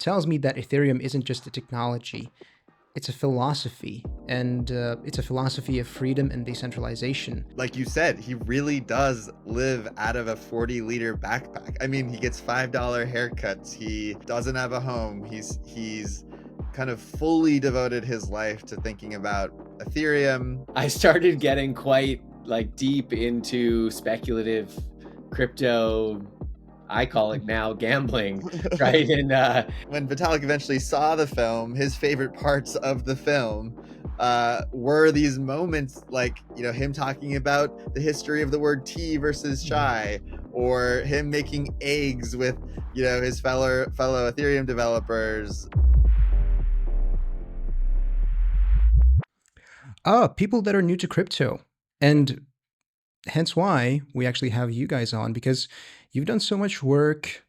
tells me that Ethereum isn't just a technology, it's a philosophy, and it's a philosophy of freedom and decentralization. Like you said, he really does live out of a 40-liter backpack. I mean, he gets $5 haircuts. He doesn't have a home. He's kind of fully devoted his life to thinking about Ethereum. I started getting quite like deep into speculative crypto. I call it now gambling, right? And When Vitalik eventually saw the film, his favorite parts of the film were these moments like, him talking about the history of the word tea versus chai, or him making eggs with, his fellow Ethereum developers. People that are new to crypto. And hence why we actually have you guys on, because you've done so much work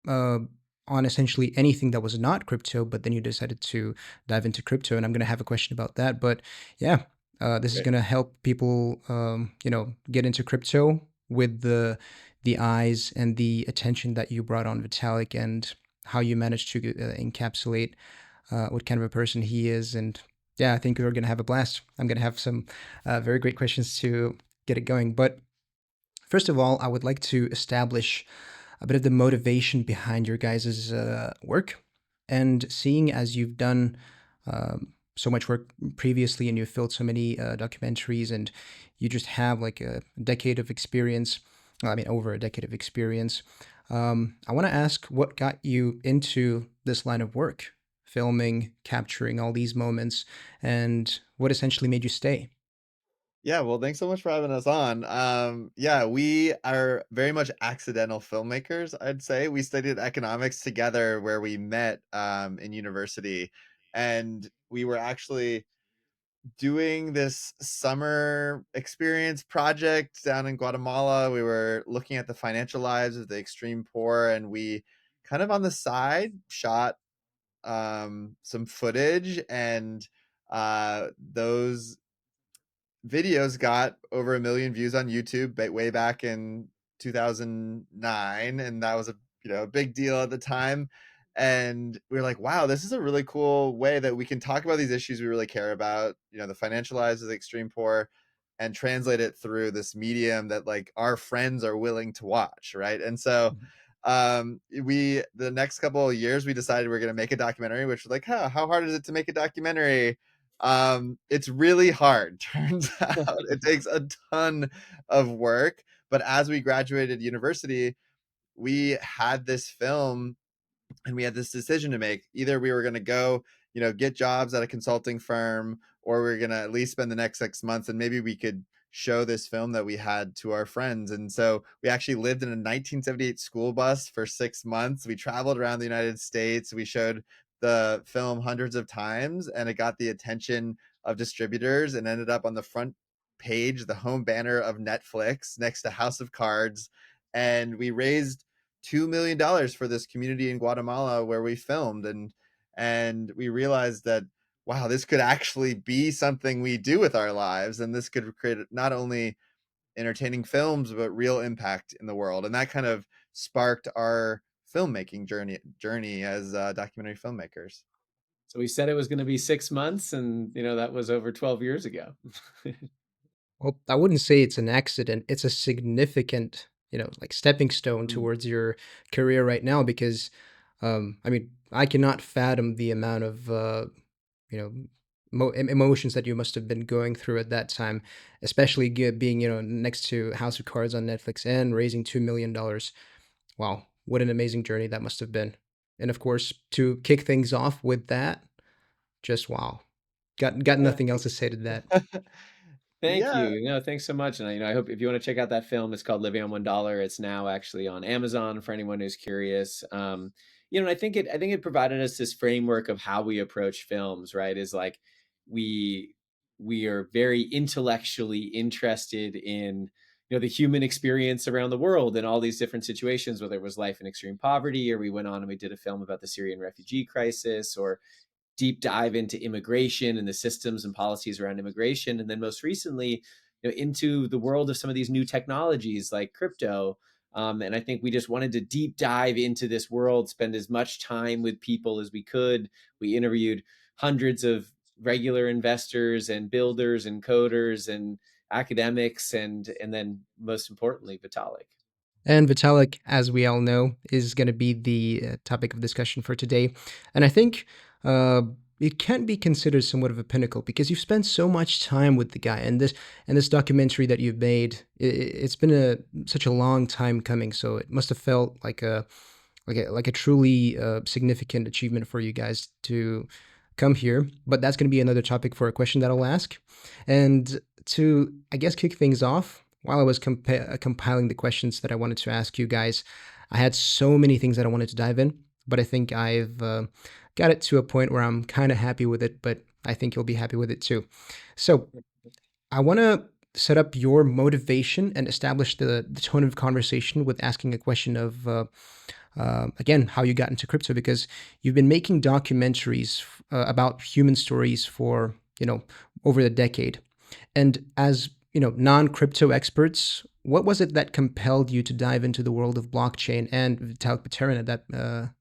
on essentially anything that was not crypto, but then you decided to dive into crypto. And I'm going to have a question about that. But yeah, this is going to help people, get into crypto with the eyes and the attention that you brought on Vitalik, and how you managed to encapsulate what kind of a person he is. And yeah, I think we're going to have a blast. I'm going to have some very great questions to get it going. But first of all, I would like to establish a bit of the motivation behind your guys' work. And seeing as you've done so much work previously, and you've filled so many documentaries, and you just have like a decade of experience, over a decade of experience, I want to ask what got you into this line of work, filming, capturing all these moments, and what essentially made you stay? Yeah, well, thanks so much for having us on. Yeah, we are very much accidental filmmakers, I'd say. We studied economics together where we met in university. And we were actually doing this summer experience project down in Guatemala. We were looking at the financial lives of the extreme poor, and we kind of on the side shot some footage, and those videos got over 1 million views on YouTube way back in 2009, and that was a big deal at the time. And we were like, wow, this is a really cool way that we can talk about these issues we really care about, the financial lives of the extreme poor, and translate it through this medium that like our friends are willing to watch, right? And so the next couple of years we decided we are going to make a documentary, which was like, how hard is it to make a documentary? It's really hard. Turns out it takes a ton of work. But as we graduated university, we had this film, and we had this decision to make. Either we were going to go, get jobs at a consulting firm, or we are going to at least spend the next 6 months and maybe we could show this film that we had to our friends. And so we actually lived in a 1978 school bus for 6 months. We traveled around the United States. We showed the film hundreds of times, and it got the attention of distributors and ended up on the front page, the home banner of Netflix, next to House of Cards. And we raised $2 million for this community in Guatemala where we filmed, and we realized that, wow, this could actually be something we do with our lives, and this could create not only entertaining films but real impact in the world. And that kind of sparked our filmmaking journey as documentary filmmakers. so we said it was going to be 6 months, and that was over 12 years ago. Well, I wouldn't say it's an accident. It's a significant, like stepping stone towards your career right now, because, I cannot fathom the amount of, you know, emotions that you must have been going through at that time, especially being, next to House of Cards on Netflix and raising $2 million. Wow, what an amazing journey that must have been. And of course, to kick things off with that, just wow. Got Yeah. nothing else to say to that. Thank Yeah. you. No, thanks so much. And I hope if you want to check out that film, it's called Living on $1. It's now actually on Amazon for anyone who's curious. And I think it provided us this framework of how we approach films, right? Is like we we are very intellectually interested in the human experience around the world in all these different situations, whether it was life in extreme poverty, or we went on and we did a film about the Syrian refugee crisis, or deep dive into immigration and the systems and policies around immigration. And then most recently, into the world of some of these new technologies like crypto. And I think we just wanted to deep dive into this world, spend as much time with people as we could. We interviewed hundreds of regular investors and builders and coders and academics, and then most importantly, Vitalik. And Vitalik, as we all know, is going to be the topic of discussion for today. And I think uh, it can be considered somewhat of a pinnacle because you've spent so much time with the guy, and this documentary that you've made, it's been such a long time coming. So it must have felt like a truly significant achievement for you guys to come here. But that's going to be another topic for a question that I'll ask. And to, I guess, kick things off, while I was compiling the questions that I wanted to ask you guys, I had so many things that I wanted to dive in, but I think I've got it to a point where I'm kind of happy with it, but I think you'll be happy with it too. So I want to set up your motivation and establish the tone of conversation with asking a question of, again, how you got into crypto, because you've been making documentaries about human stories for, over the decade. And as non-crypto experts, what was it that compelled you to dive into the world of blockchain and Vitalik Buterin at that,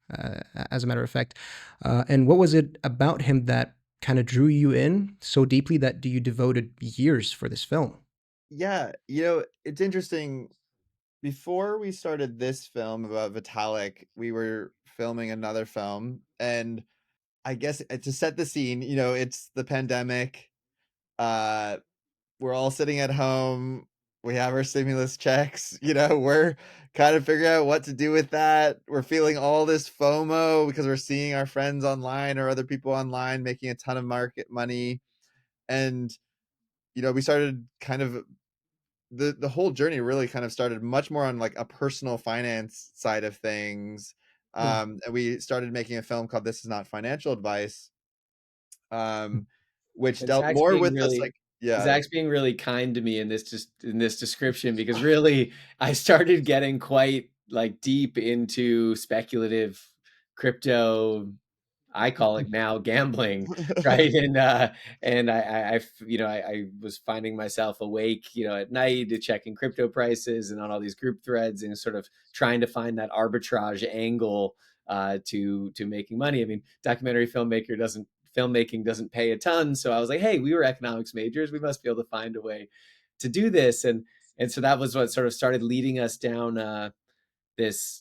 as a matter of fact? And what was it about him that kind of drew you in so deeply that you devoted years for this film? Yeah, it's interesting. Before we started this film about Vitalik, we were filming another film, and I guess to set the scene, it's the pandemic. Uh, we're all sitting at home. We have our stimulus checks. We're kind of figuring out what to do with that. We're feeling all this FOMO because we're seeing our friends online or other people online making a ton of market money. And, we started kind of the whole journey really kind of started much more on like a personal finance side of things. Hmm. And we started making a film called This Is Not Financial Advice, um, which And dealt more with this like, yeah. Zach's being really kind to me in this description, because really I started getting quite like deep into speculative crypto. I call it now gambling, right? And I was finding myself awake, at night, checking crypto prices and on all these group threads, and sort of trying to find that arbitrage angle to making money. I mean, filmmaking doesn't pay a ton, so I was like, hey, we were economics majors, we must be able to find a way to do this, and so that was what sort of started leading us down this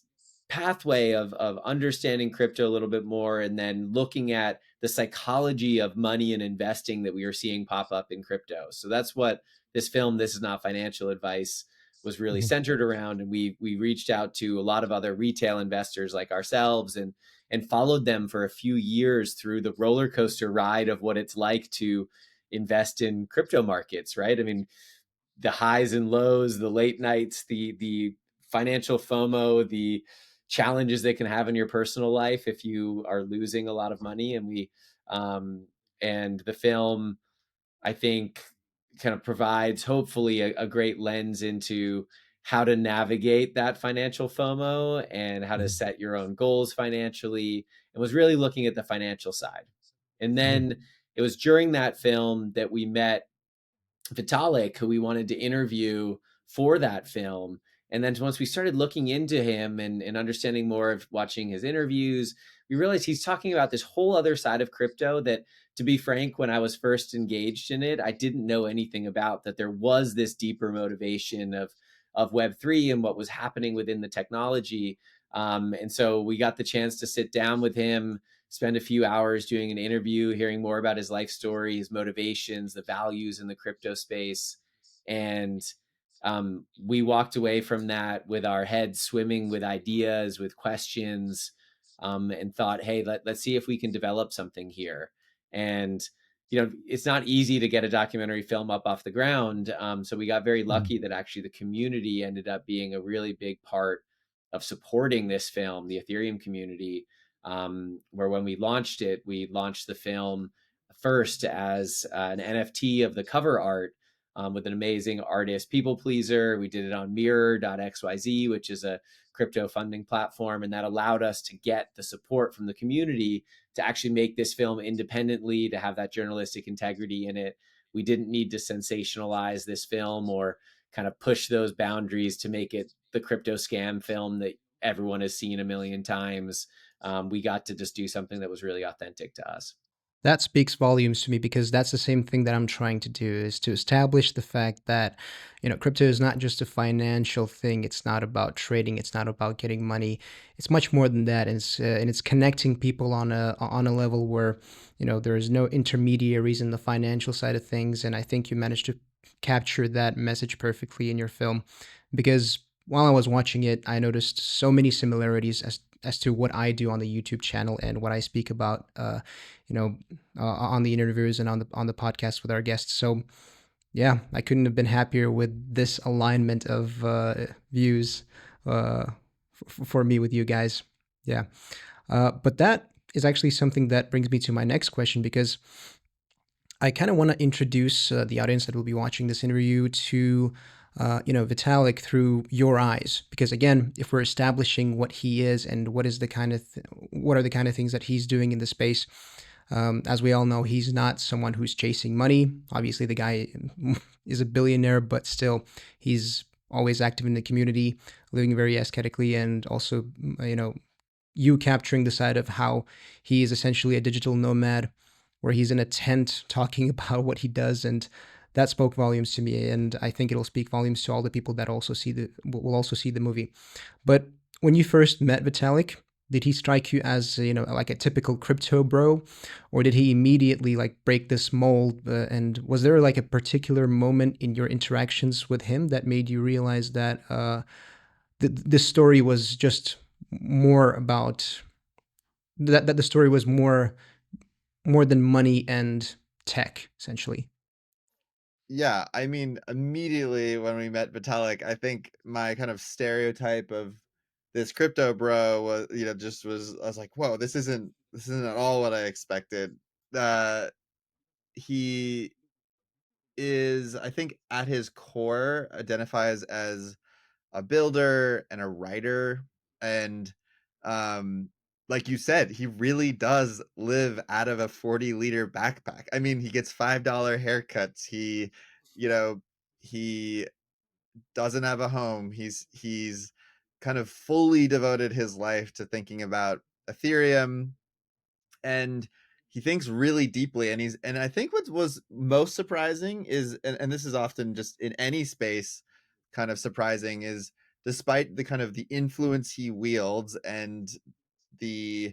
pathway of understanding crypto a little bit more, and then looking at the psychology of money and investing that we are seeing pop up in crypto. So that's what this film, This Is Not Financial Advice, was really Mhm. centered around. And we reached out to a lot of other retail investors like ourselves, and followed them for a few years through the roller coaster ride of what it's like to invest in crypto markets, right? I mean, the highs and lows, the late nights, the financial FOMO, the challenges they can have in your personal life if you are losing a lot of money. Um, and the film, I think, kind of provides hopefully a great lens into how to navigate that financial FOMO and how to Mhm. set your own goals financially, and was really looking at the financial side. And then it was during that film that we met Vitalik, who we wanted to interview for that film. And then once we started looking into him and understanding more of watching his interviews, we realized he's talking about this whole other side of crypto that, to be frank, when I was first engaged in it, I didn't know anything about, that there was this deeper motivation of Web3 and what was happening within the technology. And so we got the chance to sit down with him, spend a few hours doing an interview, hearing more about his life story, his motivations, the values in the crypto space. And we walked away from that with our heads swimming with ideas, with questions, and thought, hey, let's see if we can develop something here. And it's not easy to get a documentary film up off the ground. So we got very Mhm. lucky that actually the community ended up being a really big part of supporting this film, the Ethereum community, where when we launched the film first as an NFT of the cover art, with an amazing artist, People Pleaser. We did it on Mirror.xyz, which is a crypto funding platform, and that allowed us to get the support from the community to actually make this film independently, to have that journalistic integrity in it. We didn't need to sensationalize this film or kind of push those boundaries to make it the crypto scam film that everyone has seen a million times. We got to just do something that was really authentic to us. That speaks volumes to me because that's the same thing that I'm trying to do, is to establish the fact that, crypto is not just a financial thing. It's not about trading. It's not about getting money. It's much more than that. And it's connecting people on a level where, there is no intermediaries in the financial side of things. And I think you managed to capture that message perfectly in your film, because while I was watching it, I noticed so many similarities as to what I do on the YouTube channel and what I speak about, on the interviews and on the podcast with our guests. So yeah, I couldn't have been happier with this alignment of views for me with you guys. Yeah, but that is actually something that brings me to my next question, because I kind of want to introduce the audience that will be watching this interview to, Vitalik through your eyes. Because again, if we're establishing what he is and what is the what are the kind of things that he's doing in the space, as we all know, he's not someone who's chasing money. Obviously, the guy is a billionaire, but still, he's always active in the community, living very ascetically, and also, you capturing the side of how he is essentially a digital nomad, where he's in a tent talking about what he does, and that spoke volumes to me, and I think it'll speak volumes to all the people that will also see the movie. But when you first met Vitalik, did he strike you as, like a typical crypto bro, or did he immediately like break this mold? And was there like a particular moment in your interactions with him that made you realize that this story was just more about that the story was more than money and tech, essentially? Yeah, I mean, immediately when we met Vitalik, I think my kind of stereotype of this crypto bro was, just was, I was like, whoa, this isn't at all what I expected. Uh, he is, I think, at his core, identifies as a builder and a writer, and um like you said, he really does live out of a 40-liter backpack. I mean, he gets $5 haircuts. You know he doesn't have a home. He's kind of fully devoted his life to thinking about Ethereum, and he thinks really deeply. And I think what was most surprising is, and this is often just in any space kind of surprising, is despite the kind of the influence he wields, and the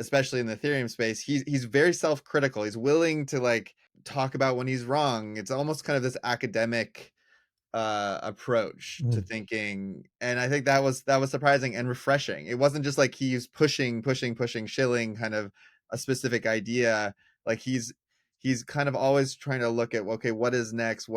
especially in the Ethereum space, he's very self-critical. He's willing to like talk about when he's wrong. It's almost kind of this academic approach to Mm. thinking, and I think that was surprising and refreshing. It wasn't just like he's pushing, shilling kind of a specific idea. Like he's kind of always trying to look at, okay, what is next,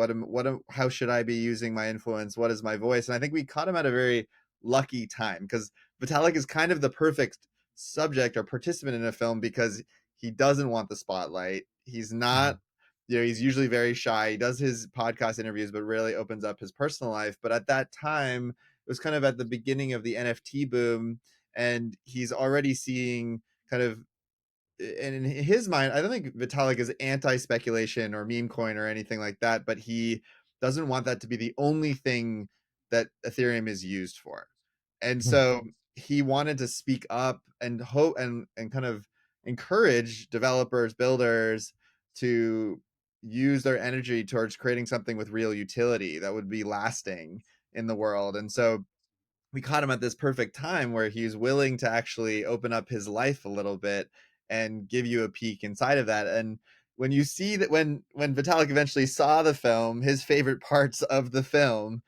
how should I be using my influence, what is my voice. And I think we caught him at a very lucky time, because Vitalik is kind of the perfect subject or participant in a film, because he doesn't want the spotlight. He's not, he's usually very shy. He does his podcast interviews, but rarely opens up his personal life. But at that time, it was kind of at the beginning of the NFT boom, and he's already seeing kind of, and in his mind, I don't think Vitalik is anti-speculation or meme coin or anything like that, but he doesn't want that to be the only thing that Ethereum is used for. And Mm. so he wanted to speak up and hope and kind of encourage developers, builders to use their energy towards creating something with real utility that would be lasting in the world. And so we caught him at this perfect time where he's willing to actually open up his life a little bit and give you a peek inside of that. And when you see that, when Vitalik eventually saw the film, his favorite parts of the film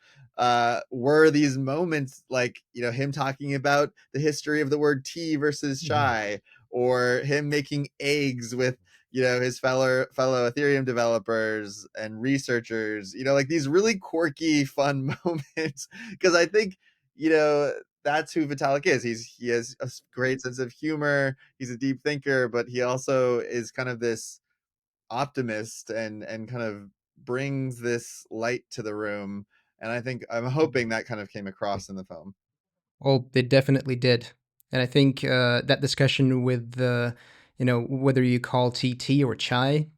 were these moments, like, him talking about the history of the word tea versus Mhm. chai, or him making eggs with his fellow Ethereum developers and researchers, like these really quirky, fun moments. Because I think, that's who Vitalik is. He has a great sense of humor. He's a deep thinker, but he also is kind of this optimist, and kind of brings this light to the room. And I'm hoping that kind of came across in the film. Well, they definitely did. And I think that discussion with the, whether you call tea tea or chai,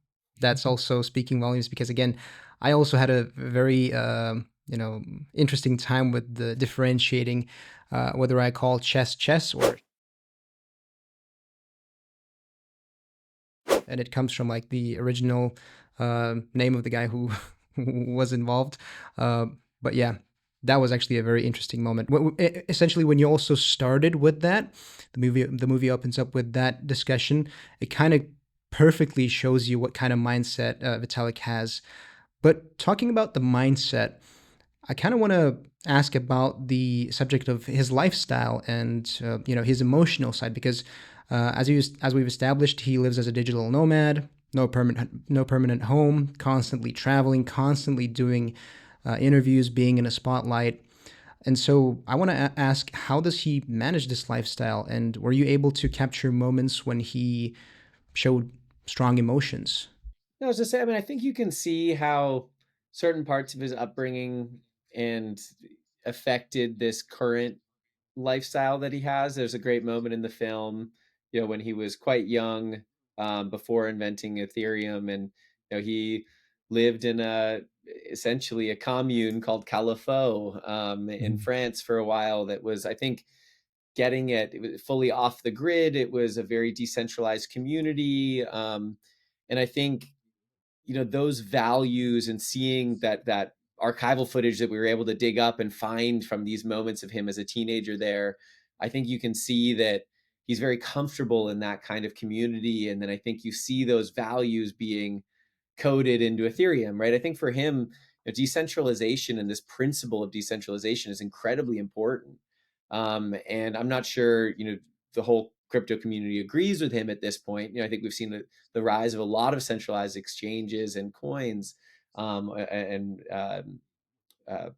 that's also speaking volumes, because again, I also had a very interesting time with the differentiating whether I call chess or, and it comes from like the original name of the guy who was involved. But yeah, that was actually a very interesting moment. Essentially, when you also started with that, the movie opens up with that discussion. It kind of perfectly shows you what kind of mindset Vitalik has. But talking about the mindset, I kind of want to ask about the subject of his lifestyle and his emotional side because as we've established, he lives as a digital nomad, no permanent home, constantly traveling, constantly doing interviews, being in a spotlight. And so I want to ask, how does he manage this lifestyle? And were you able to capture moments when he showed strong emotions? No, I was just saying, I mean, I think you can see how certain parts of his upbringing and affected this current lifestyle that he has. There's a great moment in the film, when he was quite young, before inventing Ethereum, and he lived in essentially a commune called Calafo, in Mhm. France for a while. That was, I think, it was fully off the grid. It was a very decentralized community, and I think those values and seeing that archival footage that we were able to dig up and find from these moments of him as a teenager there, I think you can see that he's very comfortable in that kind of community. And then I think you see those values being coded into Ethereum, right? I think for him, decentralization and this principle of decentralization is incredibly important. And I'm not sure, the whole crypto community agrees with him at this point. I think we've seen the rise of a lot of centralized exchanges and coins, and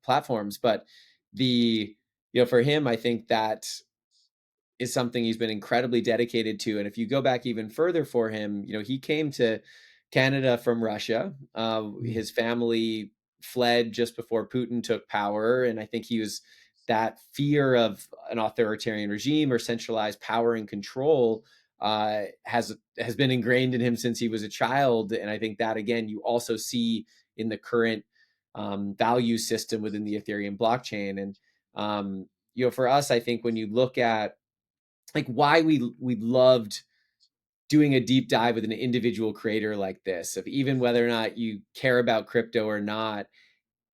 platforms. But for him, I think that is something he's been incredibly dedicated to. And if you go back even further for him, he came to Canada from Russia. Mhm. His family fled just before Putin took power. And I think he was that fear of an authoritarian regime or centralized power and control has been ingrained in him since he was a child. And I think that, again, you also see in the current value system within the Ethereum blockchain. And for us, I think when you look at like why we loved doing a deep dive with an individual creator like this, of even whether or not you care about crypto or not,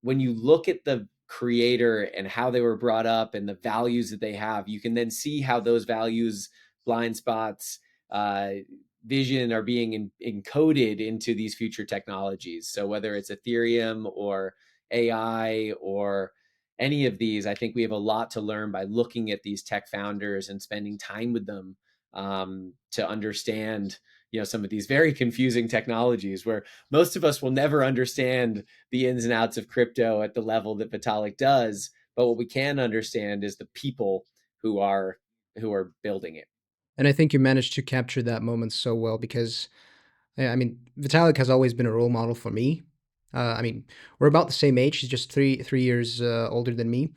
when you look at the creator and how they were brought up and the values that they have, you can then see how those values, blind spots, uh, vision are being encoded into these future technologies. So whether it's Ethereum or AI or any of these, I think we have a lot to learn by looking at these tech founders and spending time with them, to understand some of these very confusing technologies where most of us will never understand the ins and outs of crypto at the level that Vitalik does. But what we can understand is the people who are building it. And I think you managed to capture that moment so well because, yeah, I mean, Vitalik has always been a role model for me. I mean, we're about the same age. He's just three years older than me.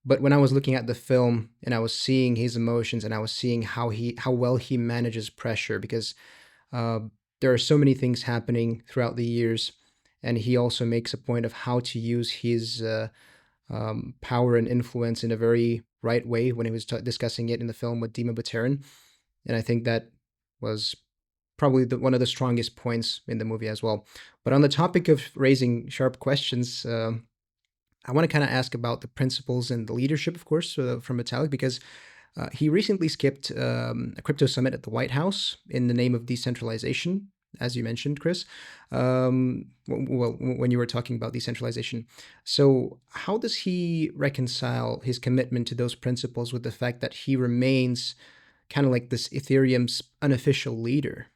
But when I was looking at the film and I was seeing his emotions and I was seeing how well he manages pressure, because uh, there are so many things happening throughout the years, and he also makes a point of how to use his power and influence in a very right way when he was discussing it in the film with Dima Buterin. And I think that was probably one of the strongest points in the movie as well. But on the topic of raising sharp questions, I want to kind of ask about the principles and the leadership, of course, from Vitalik, because he recently skipped a crypto summit at the White House in the name of decentralization, as you mentioned, Chris. Well, when you were talking about decentralization. So, how does he reconcile his commitment to those principles with the fact that he remains kind of like this Ethereum's unofficial leader?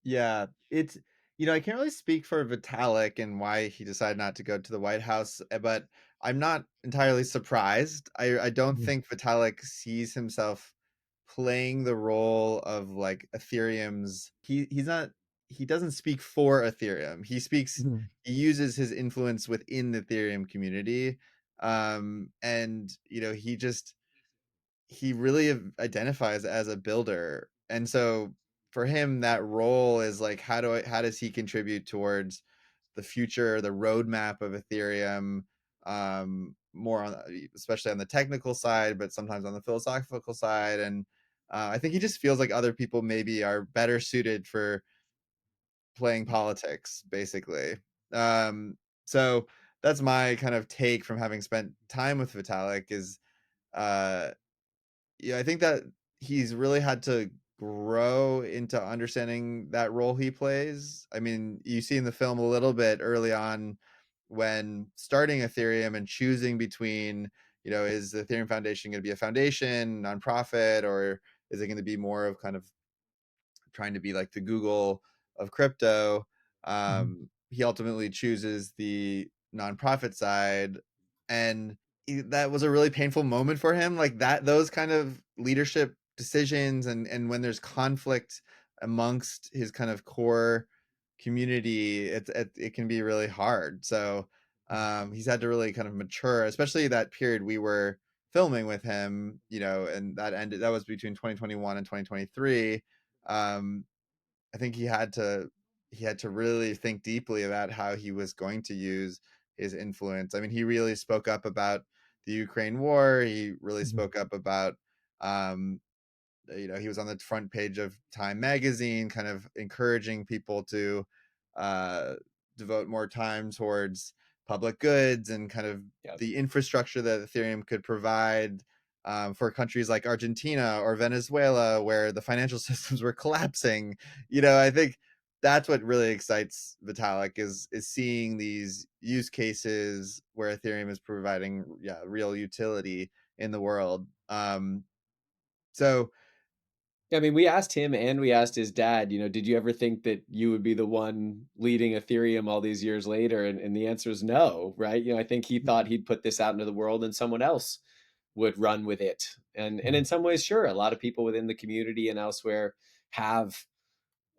Yeah, it's I can't really speak for Vitalik and why he decided not to go to the White House, but I'm not entirely surprised. I don't Mhm. think Vitalik sees himself playing the role of like Ethereum's he's not he doesn't speak for Ethereum. Mhm. He uses his influence within the Ethereum community. And he really identifies as a builder. And so for him, that role is like, how does he contribute towards the future, the roadmap of Ethereum? more on, especially on the technical side, but sometimes on the philosophical side. And I think he just feels like other people maybe are better suited for playing politics, basically. Um, so that's my kind of take from having spent time with Vitalik is, uh, yeah, I think that he's really had to grow into understanding that role he plays. I mean, you see in the film a little bit early on when starting Ethereum and choosing between, is the Ethereum Foundation going to be a foundation, nonprofit, or is it going to be more of kind of trying to be like the Google of crypto? Mhm. He ultimately chooses the nonprofit side, and that was a really painful moment for him. Like that, those kind of leadership decisions, and when there's conflict amongst his kind of core community, it can be really hard. So he's had to really kind of mature, especially that period we were filming with him, and that was between 2021 and 2023. um I think he had to really think deeply about how he was going to use his influence. I mean, he really spoke up about the Ukraine war. He really Mhm. spoke up about, um he was on the front page of Time magazine, kind of encouraging people to uh, devote more time towards public goods and kind of Yeah. the infrastructure that Ethereum could provide, for countries like Argentina or Venezuela, where the financial systems were collapsing. I think that's what really excites Vitalik is seeing these use cases where Ethereum is providing, yeah, real utility in the world. So Yeah, I mean, we asked him and we asked his dad, did you ever think that you would be the one leading Ethereum all these years later? And the answer is no, right? I think he thought he'd put this out into the world and someone else would run with it. And in some ways, sure, a lot of people within the community and elsewhere have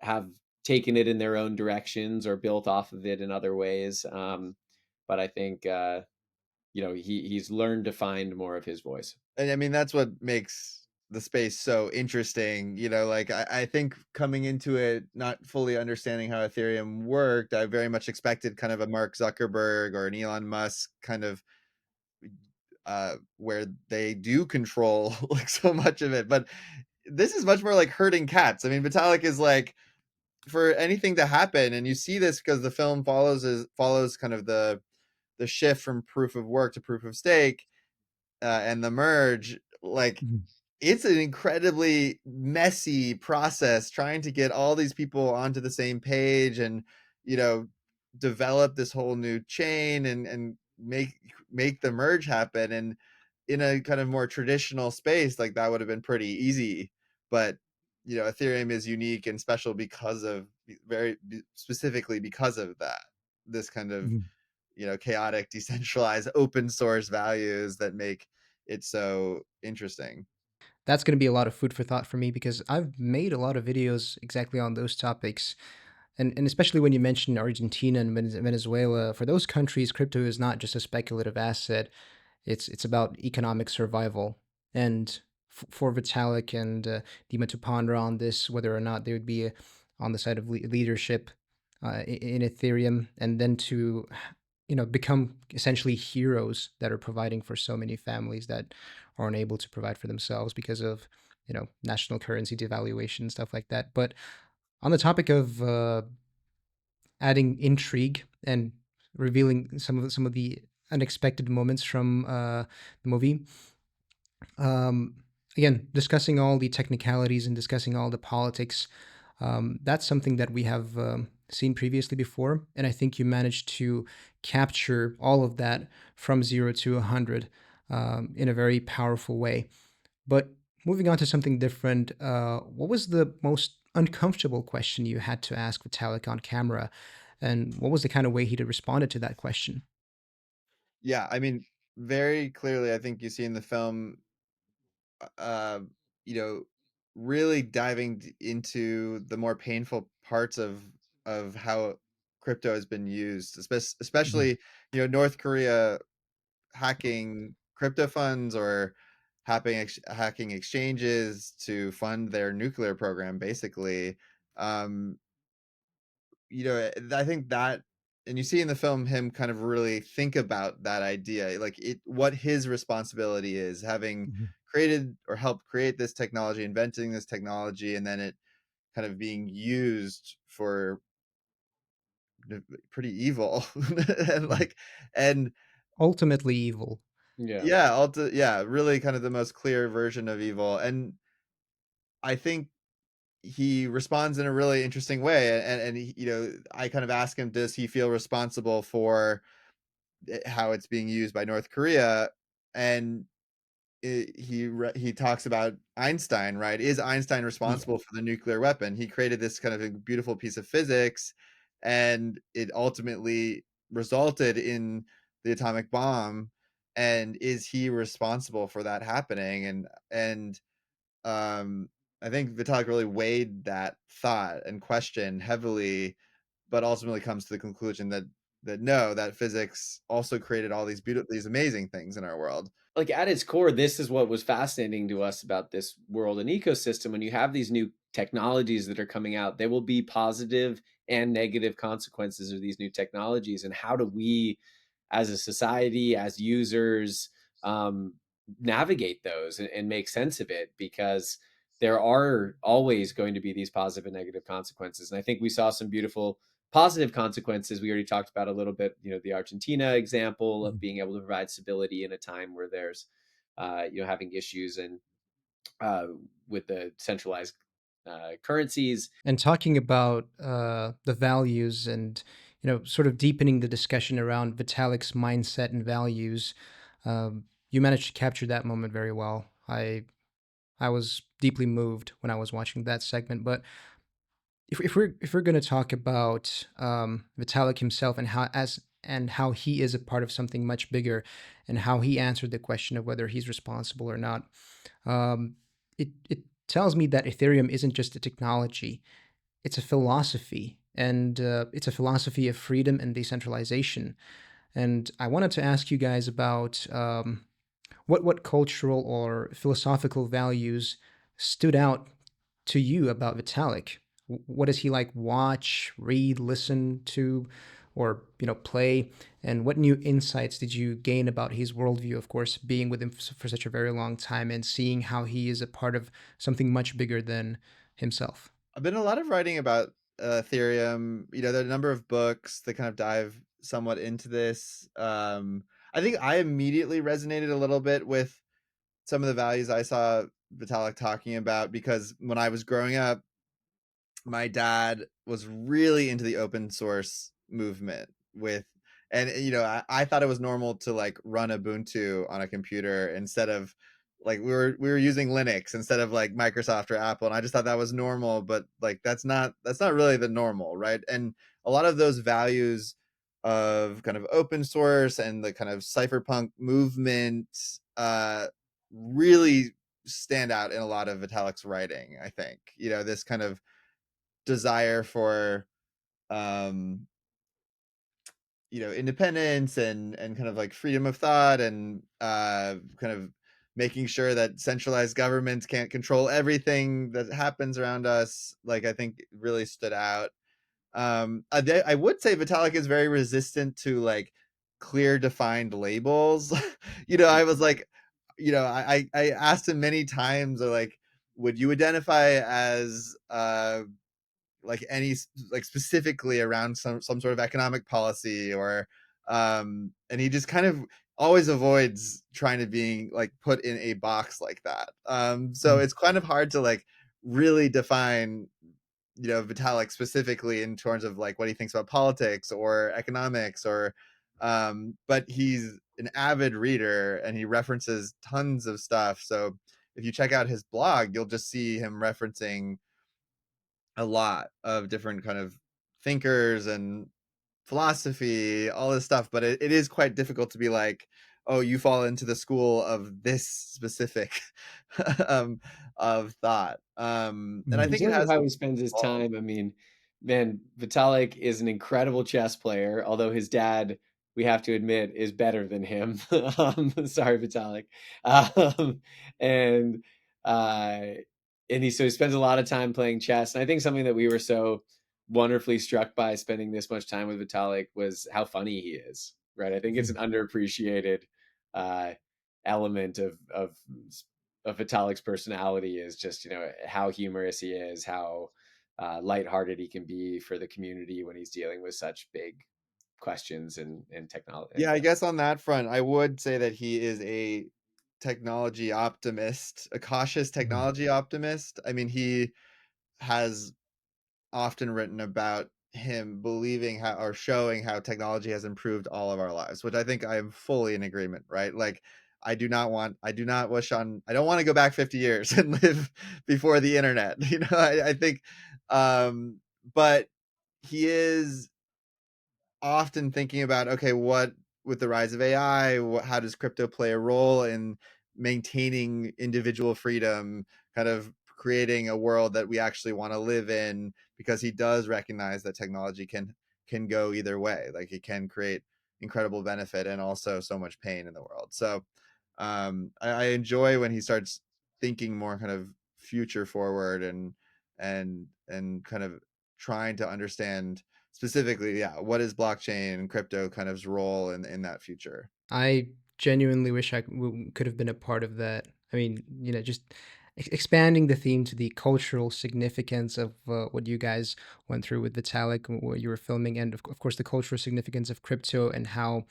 have taken it in their own directions or built off of it in other ways. But I think he's learned to find more of his voice. and I mean, that's what makes the space so interesting. Like I think coming into it, not fully understanding how Ethereum worked, I very much expected kind of a Mark Zuckerberg or an Elon Musk kind of, where they do control like so much of it. But this is much more like herding cats. I mean, Vitalik is like, for anything to happen, and you see this because the film follows kind of the shift from proof of work to proof of stake, and the merge. Like, Mhm. it's an incredibly messy process trying to get all these people onto the same page and, you know develop this whole new chain and make the merge happen. And in a kind of more traditional space, like, that would have been pretty easy. But Ethereum is unique and special because of, very specifically because of that, this kind of, Mhm. chaotic, decentralized, open source values that make it so interesting. That's going to be a lot of food for thought for me because I've made a lot of videos exactly on those topics. And especially when you mention Argentina and Venezuela, for those countries, crypto is not just a speculative asset. It's about economic survival. And for Vitalik and Dima to ponder on this, whether or not they would be on the side of leadership in Ethereum, and then to become essentially heroes that are providing for so many families that aren't able to provide for themselves because of national currency devaluation, stuff like that. But on the topic of adding intrigue and revealing some of the unexpected moments from the movie. Um, Again, discussing all the technicalities and discussing all the politics. That's something that we have seen previously before, and I think you managed to capture all of that from 0 to 100 in a very powerful way. But moving on to something different, what was the most uncomfortable question you had to ask Vitalik on camera? And what was the kind of way he'd responded to that question? Yeah, I mean, very clearly, I think you see in the film, uh, you know, really diving into the more painful parts of how crypto has been used, Mhm. especially, North Korea hacking crypto funds, or hacking exchanges to fund their nuclear program, basically. Um, I think that and you see in the film him kind of really think about that idea, like what his responsibility is, having Mhm. created or helped create this technology, inventing this technology, and then it kind of being used for pretty evil, and Mhm. like, and Ultimately evil. Yeah. yeah, yeah, really kind of the most clear version of evil. And I think he responds in a really interesting way, and he, I kind of ask him, does he feel responsible for how it's being used by North Korea? And he talks about Einstein, right? Is Einstein Yeah. responsible for the nuclear weapon? He created this kind of a beautiful piece of physics, and it ultimately resulted in the atomic bomb. And is he responsible for that happening? And um, I think Vitalik really weighed that thought and question heavily, but ultimately comes to the conclusion that no, that physics also created all these amazing things in our world. Like at its core, this is what was fascinating to us about this world and ecosystem. When you have these new technologies that are coming out, there will be positive and negative consequences of these new technologies. And how do we, as a society, as users, um, navigate those and make sense of it? Because there are always going to be these positive and negative consequences. And I think we saw some beautiful positive consequences. We already talked about a little bit, the Argentina example of Mhm. being able to provide stability in a time where there's, having issues and uh, with the centralized currencies. And talking about the values and sort of deepening the discussion around Vitalik's mindset and values, you managed to capture that moment very well. I was deeply moved when I was watching that segment. But if we're going to talk about Vitalik himself and how he is a part of something much bigger, and how he answered the question of whether he's responsible or not, it tells me that Ethereum isn't just a technology; it's a philosophy, and it's a philosophy of freedom and decentralization. And I wanted to ask you guys about what cultural or philosophical values stood out to you about Vitalik. What does he like watch, read, listen to, or play? And what new insights did you gain about his worldview? Of course, being with him for such a very long time and seeing how he is a part of something much bigger than himself. I've been a lot of writing about Ethereum. There are a number of books that kind of dive somewhat into this. I think I immediately resonated a little bit with some of the values I saw Vitalik talking about, because when I was growing up, my dad was really into the open source movement with, and I thought it was normal to like run Ubuntu on a computer instead of, like, we were using Linux instead of like Microsoft or Apple, and I just thought that was normal. But like that's not really the normal, right? And a lot of those values of kind of open source and the kind of cypherpunk movement really stand out in a lot of Vitalik's writing. I think this kind of desire for um independence and kind of like freedom of thought, and kind of making sure that centralized governments can't control everything that happens around us, like, I think really stood out. I would say Vitalik is very resistant to like clear defined labels. I was like, I asked him many times, or like, would you identify as like like specifically around some sort of economic policy, or and he just kind of always avoids trying to being like put in a box like that. So Mm. it's kind of hard to like really define Vitalik specifically in terms of like what he thinks about politics or economics, or but he's an avid reader and he references tons of stuff. So if you check out his blog, you'll just see him referencing a lot of different kind of thinkers and philosophy, all this stuff. But it is quite difficult to be like, oh, you fall into the school of this specific um, of thought. And I Mm. In think it terms of has how he spends his evolved. time, I mean, man, Vitalik is an incredible chess player, although his dad, we have to admit, is better than him. Sorry, Vitalik. Um, and uh, so he spends a lot of time playing chess. And I think something that we were so wonderfully struck by spending this much time with Vitalik was how funny he is, right? I think it's an underappreciated uh, element of Vitalik's personality is just, you know, how humorous he is, how lighthearted he can be for the community when he's dealing with such big questions and technology. Yeah, I guess on that front, I would say that he is a technology optimist, a cautious Mhm. technology optimist. I mean, he has often written about him believing how or showing how technology has improved all of our lives, which I think I am fully in agreement, right? Like I do not wish on I don't want to go back 50 years and live before the internet. You know, I think but he is often thinking about, okay, what with the rise of AI, how does crypto play a role in maintaining individual freedom, kind of creating a world that we actually want to live in? Because he does recognize that technology can go either way. Like it can create incredible benefit and also so much pain in the world. So I enjoy when he starts thinking more kind of future forward and kind of trying to understand specifically, yeah, what is blockchain and crypto kind of's role in that future? I genuinely wish could have been a part of that. I mean, just expanding the theme to the cultural significance of what you guys went through with Vitalik, and what you were filming, and of course the cultural significance of crypto and how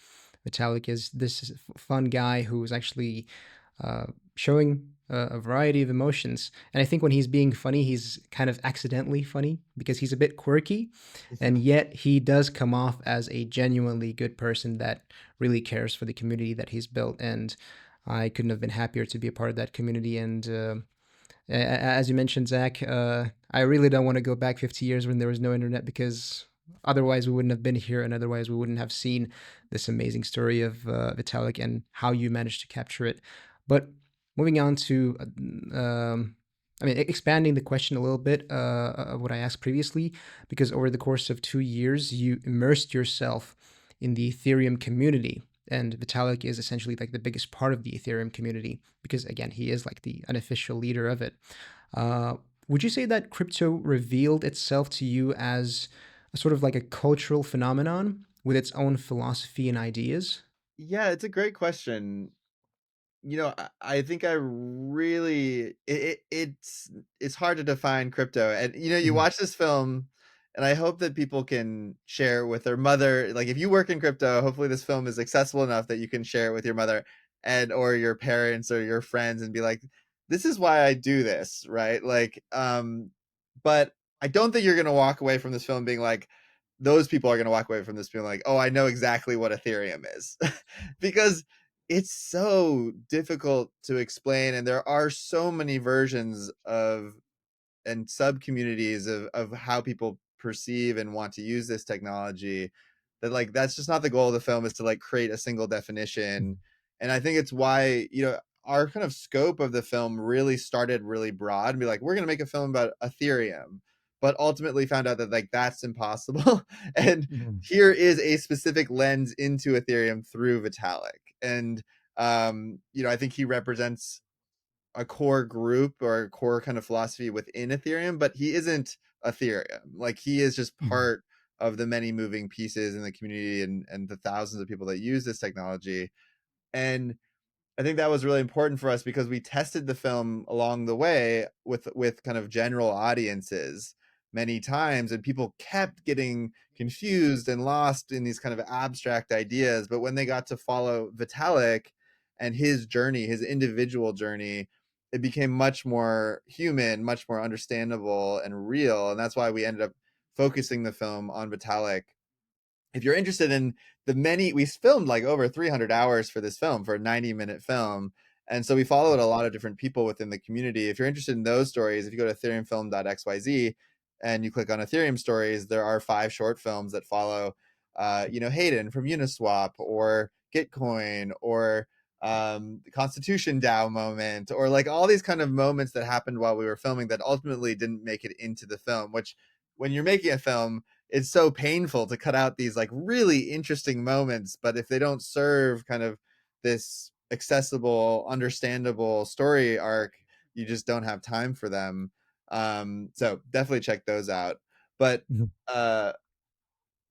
Vitalik is this fun guy who is actually uh, showing a variety of emotions. And I think when he's being funny, he's kind of accidentally funny because he's a bit quirky, and yet he does come off as a genuinely good person that really cares for the community that he's built. And I couldn't have been happier to be a part of that community. And as you mentioned, Zach, I really don't want to go back 50 years when there was no internet, because otherwise we wouldn't have been here, and otherwise we wouldn't have seen this amazing story of Vitalik and how you managed to capture it. But moving on to, expanding the question a little bit of what I asked previously, because over the course of 2 years, you immersed yourself in the Ethereum community. And Vitalik is essentially like the biggest part of the Ethereum community because, again, he is like the unofficial leader of it. Uh, would you say that crypto revealed itself to you as a sort of like a cultural phenomenon with its own philosophy and ideas? Yeah, it's a great question. You know, I think I really it's hard to define crypto. And you know, you Mhm. watch this film and I hope that people can share it with their mother. Like if you work in crypto, hopefully this film is accessible enough that you can share it with your mother and or your parents or your friends and be like, this is why I do this, right? Like but I don't think you're going to walk away from this film being like those people are going to walk away from this being like, "Oh, I know exactly what Ethereum is." Because it's so difficult to explain and there are so many versions of and sub communities of how people perceive and want to use this technology that like that's just not the goal of the film is to like create a single definition. And I think it's why, you know, our kind of scope of the film really started really broad and be like, we're going to make a film about Ethereum, but ultimately found out that like that's impossible. And Mhm. here is a specific lens into Ethereum through Vitalik. And you know, I think he represents a core group or a core kind of philosophy within Ethereum, but he isn't Ethereum. Like he is just Mhm. part of the many moving pieces in the community and the thousands of people that use this technology. And I think that was really important for us because we tested the film along the way with kind of general audiences many times and people kept getting confused and lost in these kind of abstract ideas, but when they got to follow Vitalik and his journey, his individual journey, it became much more human, much more understandable and real, and that's why we ended up focusing the film on Vitalik. If you're interested in the many, we filmed like over 300 hours for this film, for a 90-minute film, and so we followed a lot of different people within the community. If you're interested in those stories, if you go to ethereumfilm.xyz and you click on Ethereum stories, there are 5 short films that follow you know, Hayden from Uniswap or Gitcoin or the Constitution DAO moment, or like all these kind of moments that happened while we were filming that ultimately didn't make it into the film, which when you're making a film, it's so painful to cut out these like really interesting moments, but if they don't serve kind of this accessible, understandable story arc, you just don't have time for them. So definitely check those out. But Mhm. uh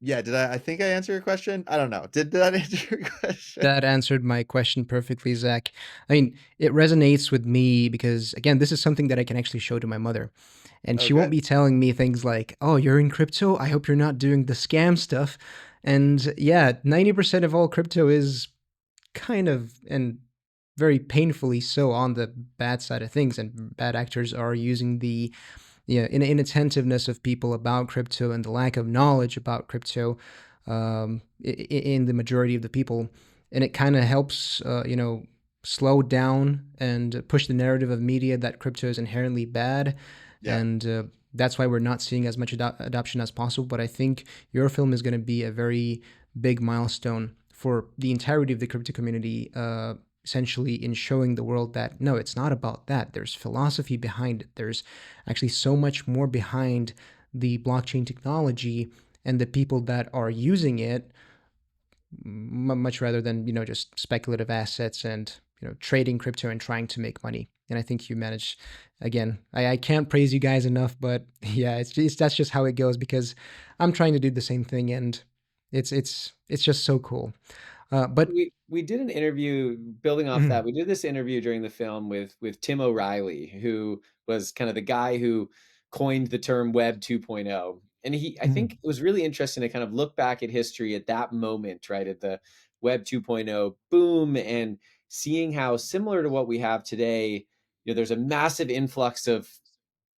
yeah, did I think I answered your question? I don't know. Did that answer your question? That answered my question perfectly, Zach. I mean, it resonates with me because, again, this is something that I can actually show to my mother. And Oh, she won't good. be telling me things like, oh, you're in crypto? I hope you're not doing the scam stuff. And yeah, 90% of all crypto is kind of, and very painfully so, on the bad side of things. And bad actors are using the, inattentiveness of people about crypto and the lack of knowledge about crypto, in the majority of the people, and it kind of helps, slow down and push the narrative of media that crypto is inherently bad, Yeah. and that's why we're not seeing as much adoption as possible. But I think your film is going to be a very big milestone for the entirety of the crypto community, essentially in showing the world that no, it's not about that. There's philosophy behind it. There's actually so much more behind the blockchain technology and the people that are using it, much rather than just speculative assets and trading crypto and trying to make money. And I think you manage. Again, I can't praise you guys enough, but yeah, that's just how it goes, because I'm trying to do the same thing, and it's just so cool. But We did an interview building off mhm, that. We did this interview during the film with Tim O'Reilly, who was kind of the guy who coined the term Web 2.0. And I think mhm, it was really interesting to kind of look back at history at that moment, right, at the Web 2.0 boom, and seeing how similar to what we have today, there's a massive influx of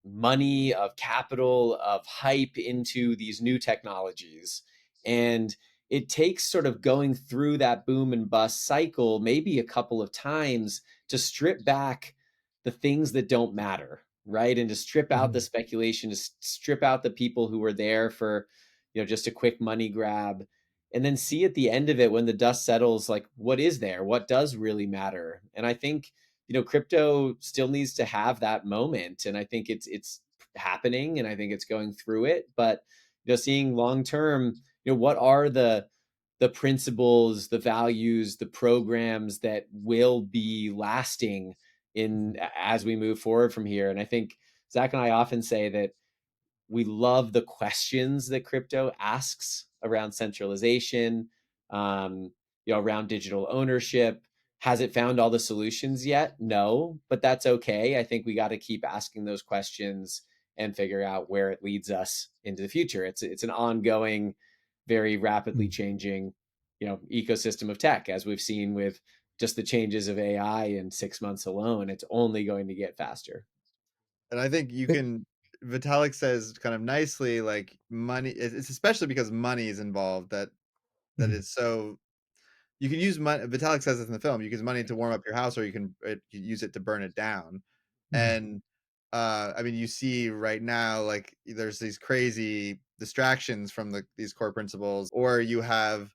money, of capital, of hype into these new technologies. And it takes sort of going through that boom and bust cycle maybe a couple of times to strip back the things that don't matter, right? And to strip out the mhm, speculation, to strip out the people who were there for, just a quick money grab. And then see at the end of it, when the dust settles, like, what is there? What does really matter? And I think crypto still needs to have that moment, and I think it's happening, and I think it's going through it. But seeing long term, what are the principles, the values, the programs that will be lasting in as we move forward from here. And I think Zach and I often say that we love the questions that crypto asks around centralization, around digital ownership. Has it found all the solutions yet? No, but that's okay. I think we got to keep asking those questions and figure out where it leads us into the future. It's an ongoing, very rapidly mhm. changing, ecosystem of tech, as we've seen with just the changes of AI in 6 months alone. It's only going to get faster. And I think you can Vitalik says kind of nicely, like, money it's especially because money is involved that Mhm, it's so you can use money. Vitalik says this in the film, you can use money to warm up your house, or you use it to burn it down. mhm, And I mean, you see right now, like, there's these crazy distractions from these core principles, or you have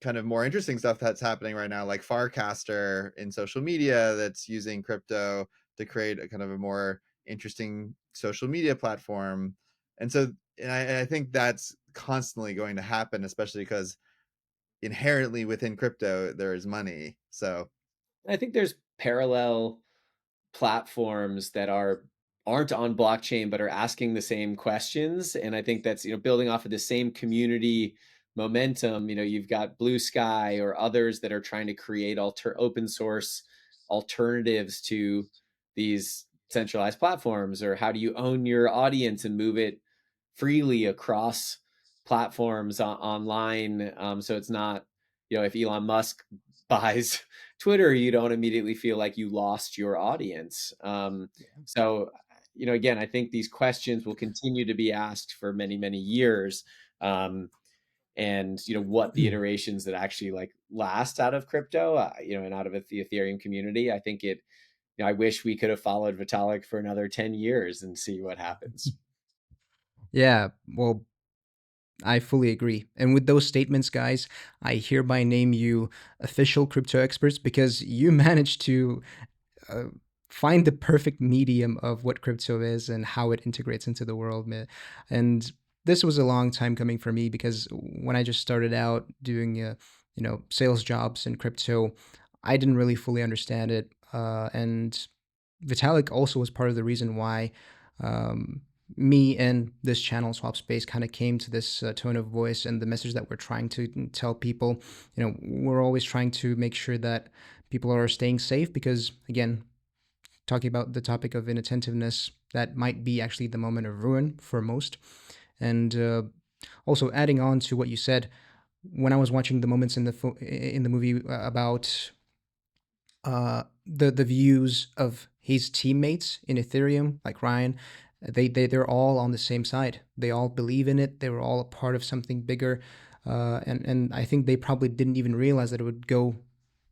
kind of more interesting stuff that's happening right now, like Farcaster in social media, that's using crypto to create a kind of a more interesting social media platform. And so, and I think that's constantly going to happen, especially because inherently within crypto there is money. So I think there's parallel platforms that aren't on blockchain but are asking the same questions, and I think that's building off of the same community momentum. You've got Blue Sky or others that are trying to create open source alternatives to these centralized platforms. Or how do you own your audience and move it freely across platforms online, so it's not, if Elon Musk buys Twitter, you don't immediately feel like you lost your audience. So, again, I think these questions will continue to be asked for many, many years. And what the mhm. iterations that actually like last out of crypto, and out of the Ethereum community, I think I wish we could have followed Vitalik for another 10 years and see what happens. Yeah, well, I fully agree. And with those statements, guys, I hereby name you official crypto experts, because you managed to uh, find the perfect medium of what crypto is and how it integrates into the world. And this was a long time coming for me, because when I just started out doing, sales jobs in crypto, I didn't really fully understand it. And Vitalik also was part of the reason why, um, me and this channel, SwapSpace, kind of came to this tone of voice and the message that we're trying to tell people. We're always trying to make sure that people are staying safe because, again, talking about the topic of inattentiveness, that might be actually the moment of ruin for most. And also adding on to what you said, when I was watching the moments in the movie about the views of his teammates in Ethereum, like Ryan, they're all on the same side. They all believe in it. They were all a part of something bigger, and I think they probably didn't even realize that it would go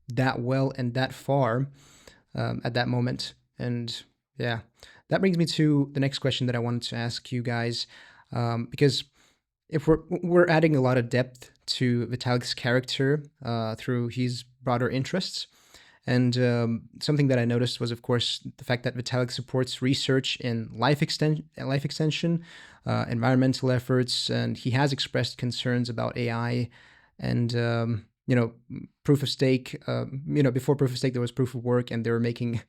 that well and that far at that moment. And yeah, that brings me to the next question that I wanted to ask you guys, because if we're adding a lot of depth to Vitalik's character through his broader interests. And something that I noticed was, of course, the fact that Vitalik supports research in life extension, environmental efforts, and he has expressed concerns about AI and proof of stake. Before proof of stake, there was proof of work, and they were making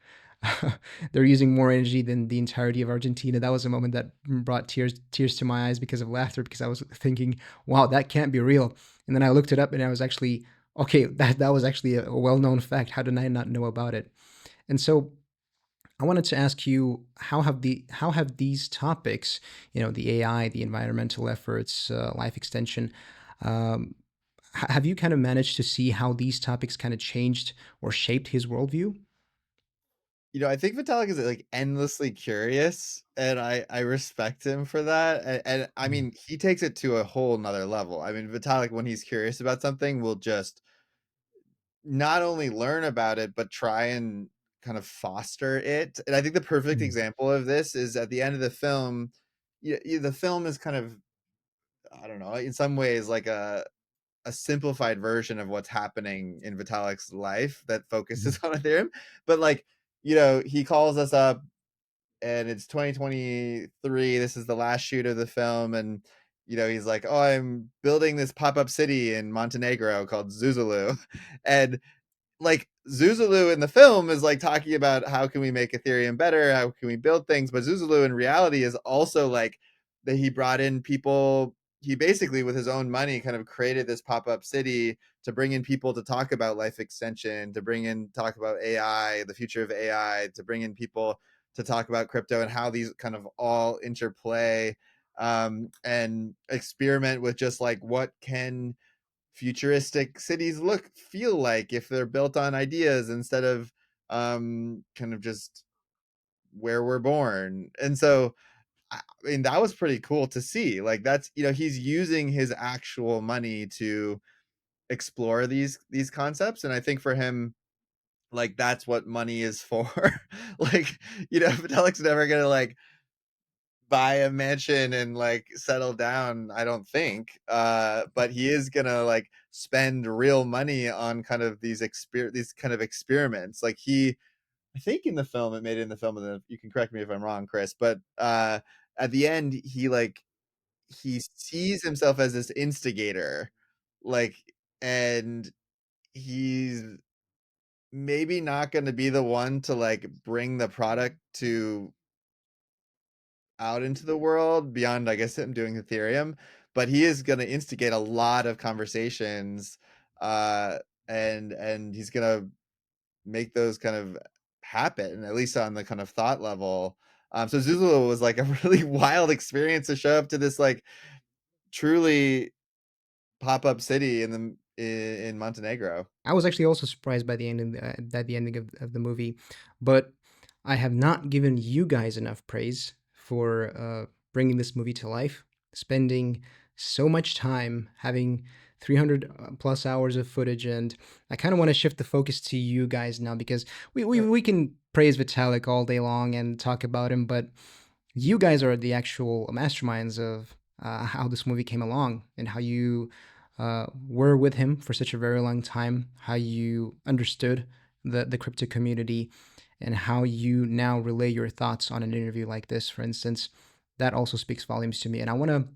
they're using more energy than the entirety of Argentina. That was a moment that brought tears to my eyes because of laughter, because I was thinking, wow, that can't be real. And then I looked it up, and I was actually, okay, that was actually a well-known fact. How did I not know about it? And so I wanted to ask you, how have these topics, the AI, the environmental efforts, life extension, have you kind of managed to see how these topics kind of changed or shaped his worldview? I think Vitalik is like endlessly curious, and I respect him for that. And I Mm. mean, he takes it to a whole nother level. I mean, Vitalik, when he's curious about something, will just not only learn about it, but try and kind of foster it. And I think the perfect Mm. example of this is at the end of the film. The film is kind of, I don't know, in some ways like a simplified version of what's happening in Vitalik's life that focuses on Ethereum. But like, he calls us up and it's 2023. This is the last shoot of the film. And, he's like, oh, I'm building this pop-up city in Montenegro called Zuzalu. And like Zuzalu in the film is like talking about how can we make Ethereum better? How can we build things? But Zuzalu in reality is also like that he brought in people. He basically, with his own money, kind of created this pop-up city to bring in people to talk about life extension, to talk about AI, the future of AI, to bring in people to talk about crypto and how these kind of all interplay, and experiment with just like what can futuristic cities feel like if they're built on ideas instead of kind of just where we're born. And so I mean, that was pretty cool to see. Like, that's, he's using his actual money to explore these concepts. And I think for him, like, that's what money is for. Like, Vitalik's never gonna like buy a mansion and like settle down, I don't think, but he is gonna like spend real money on kind of these kind of experiments. Like, I think in the film, it made it in the film, and then you can correct me if I'm wrong, Chris, but at the end, he sees himself as this instigator, like, and he's maybe not going to be the one to like bring the product to out into the world beyond, I guess, him doing Ethereum, but he is going to instigate a lot of conversations, uh, and he's going to make those kind of happen, at least on the kind of thought level. So Zulu was like a really wild experience to show up to this like truly pop-up city in Montenegro. I was actually also surprised by the ending, at the ending of the movie, but I have not given you guys enough praise for bringing this movie to life, spending so much time, having 300 plus hours of footage, and I kind of want to shift the focus to you guys now because we can praise Vitalik all day long and talk about him, but you guys are the actual masterminds of how this movie came along and how you were with him for such a very long time, how you understood the crypto community, and how you now relay your thoughts on an interview like this, for instance. That also speaks volumes to me. And I want to,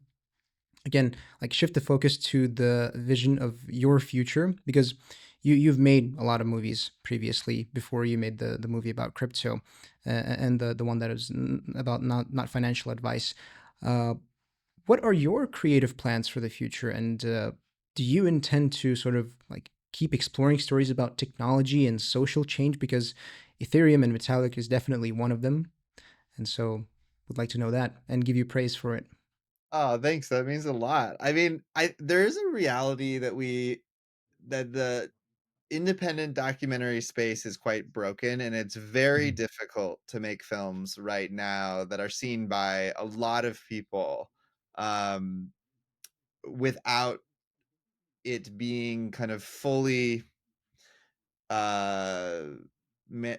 again, like shift the focus to the vision of your future because you've made a lot of movies previously before you made the movie about crypto. and the one that is about not financial advice. Uh, what are your creative plans for the future, and do you intend to sort of like keep exploring stories about technology and social change? Because Ethereum and Vitalik is definitely one of them, and so would like to know that and give you praise for it. Oh, thanks. That means a lot. I mean, I there is a reality that the independent documentary space is quite broken, and it's very Mhm. difficult to make films right now that are seen by a lot of people, um, without it being kind of fully uh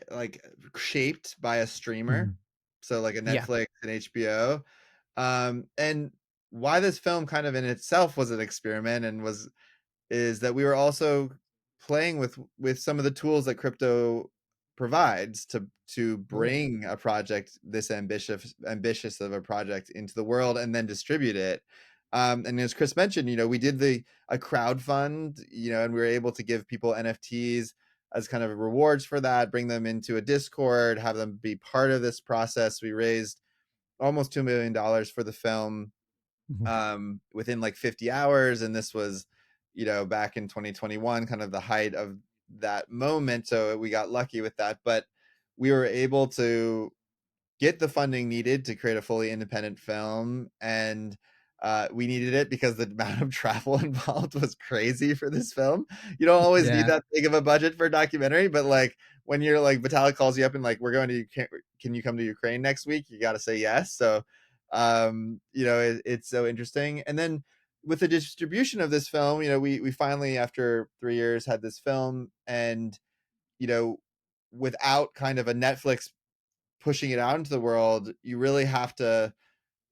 like shaped by a streamer, Mhm. so like a Yeah. Netflix and HBO. And why this film kind of in itself was an experiment and was is that we were also playing with some of the tools that crypto provides to Cool. bring a project this ambitious of a project into the world and then distribute it. And as Chris mentioned, we did the a crowd fund, and we were able to give people NFTs as kind of rewards for that, bring them into a Discord, have them be part of this process. We raised almost $2 million for the film, Mhm. within like 50 hours. And this was, back in 2021, kind of the height of that moment. So we got lucky with that. But we were able to get the funding needed to create a fully independent film. And we needed it because the amount of travel involved was crazy for this film. You don't always need Yeah. that big of a budget for a documentary, but like when you're like Vitalik calls you up and like we're going to can you come to Ukraine next week? You got to say yes. So it's so interesting. And then with the distribution of this film, we finally after 3 years had this film, and you know without kind of a Netflix pushing it out into the world, you really have to